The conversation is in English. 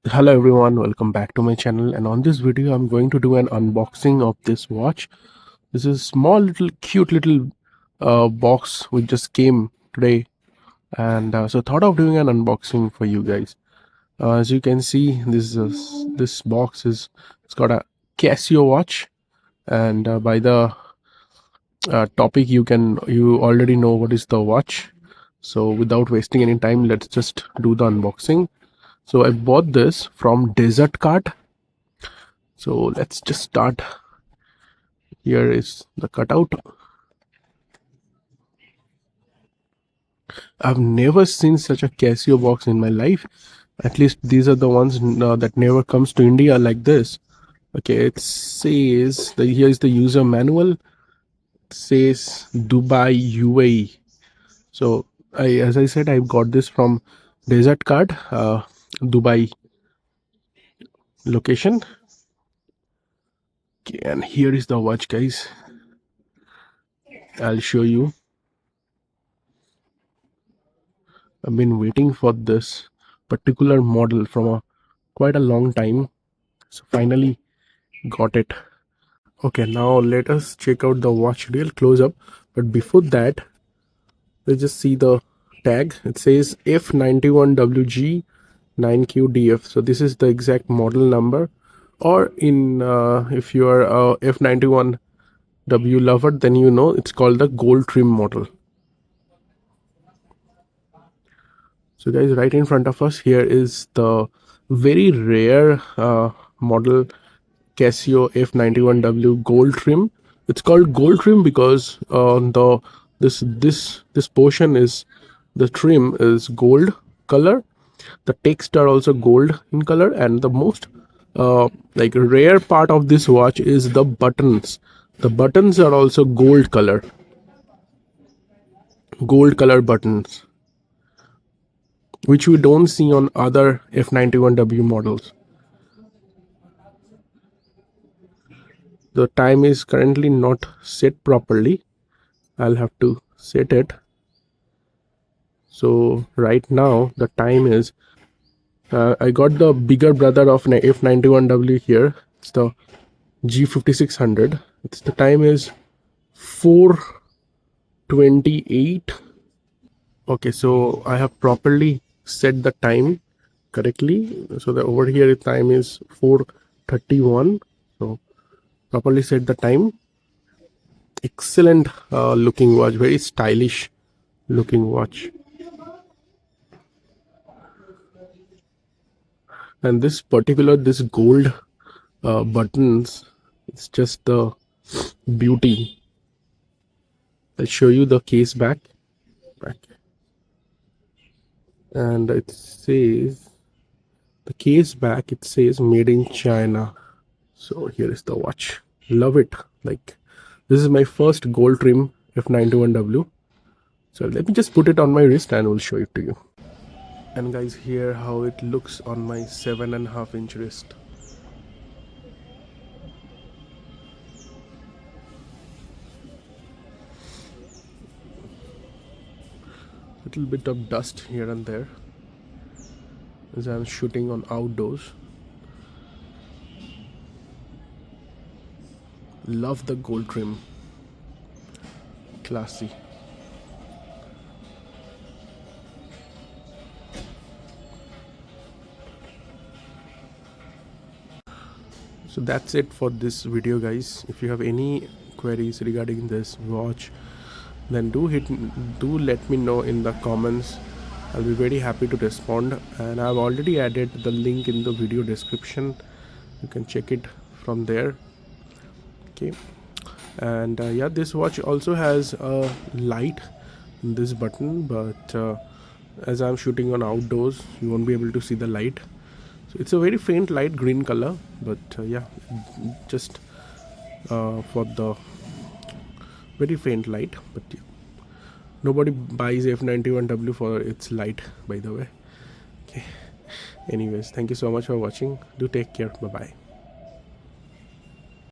Hello everyone, welcome back to my channel, and on this video I'm going to do an unboxing of this watch. This is small little cute little box which just came today, and so thought of doing an unboxing for you guys. As you can see, this box is, it's got a Casio watch, and by the topic you already know what is the watch. So without wasting any time, let's just do the unboxing. So I bought this from Desert Cart. So let's just start. Here is the cutout. I've never seen such a Casio box in my life. At least these are the ones that never comes to India like this. Okay, it says here is the user manual. It says Dubai, UAE. So as I said, I got this from Desert Card, Dubai location. Okay, and here is the watch, guys. I'll show you. I've been waiting for this particular model from quite a long time. So finally got it. Okay, now let us check out the watch real close up. But before that, let's just see the tag. It says F91WG 9QDF. So this is the exact model number. Or in if you are a F91W lover, then you know it's called the gold trim model. So guys, right in front of us here is the very rare model Casio F91W gold trim. It's called gold trim because this portion is, the trim is gold color. The text are also gold in color, and the most like rare part of this watch is the buttons. The buttons are also gold color buttons, which we don't see on other F91W models. The time is currently not set properly. I'll have to set it. So right now the time is, I got the bigger brother of F91W here. It's the G5600. It's the time is 4:28. Okay, so I have properly set the time correctly. So the over here the time is 4:31. So properly set the time. Excellent looking watch, very stylish looking watch. And this gold buttons, it's just the beauty. I'll show you the case back, and it says, the case back, it says made in China. So here is the watch. Love it. Like, this is my first gold trim F91W. So let me just put it on my wrist and we'll show it to you. And guys, here how it looks on my 7.5-inch wrist. Little bit of dust here and there as I'm shooting on outdoors. Love the gold trim. Classy. So that's it for this video, guys. If you have any queries regarding this watch, then do let me know in the comments. I'll be very happy to respond, and I've already added the link in the video description. You can check it from there. Okay, and yeah, this watch also has a light in this button, but as I'm shooting on outdoors, you won't be able to see the light. So it's a very faint light green color, but yeah, just for the very faint light. But yeah, nobody buys F91W for its light, by the way. Okay, anyways, thank you so much for watching. Do take care. Bye bye.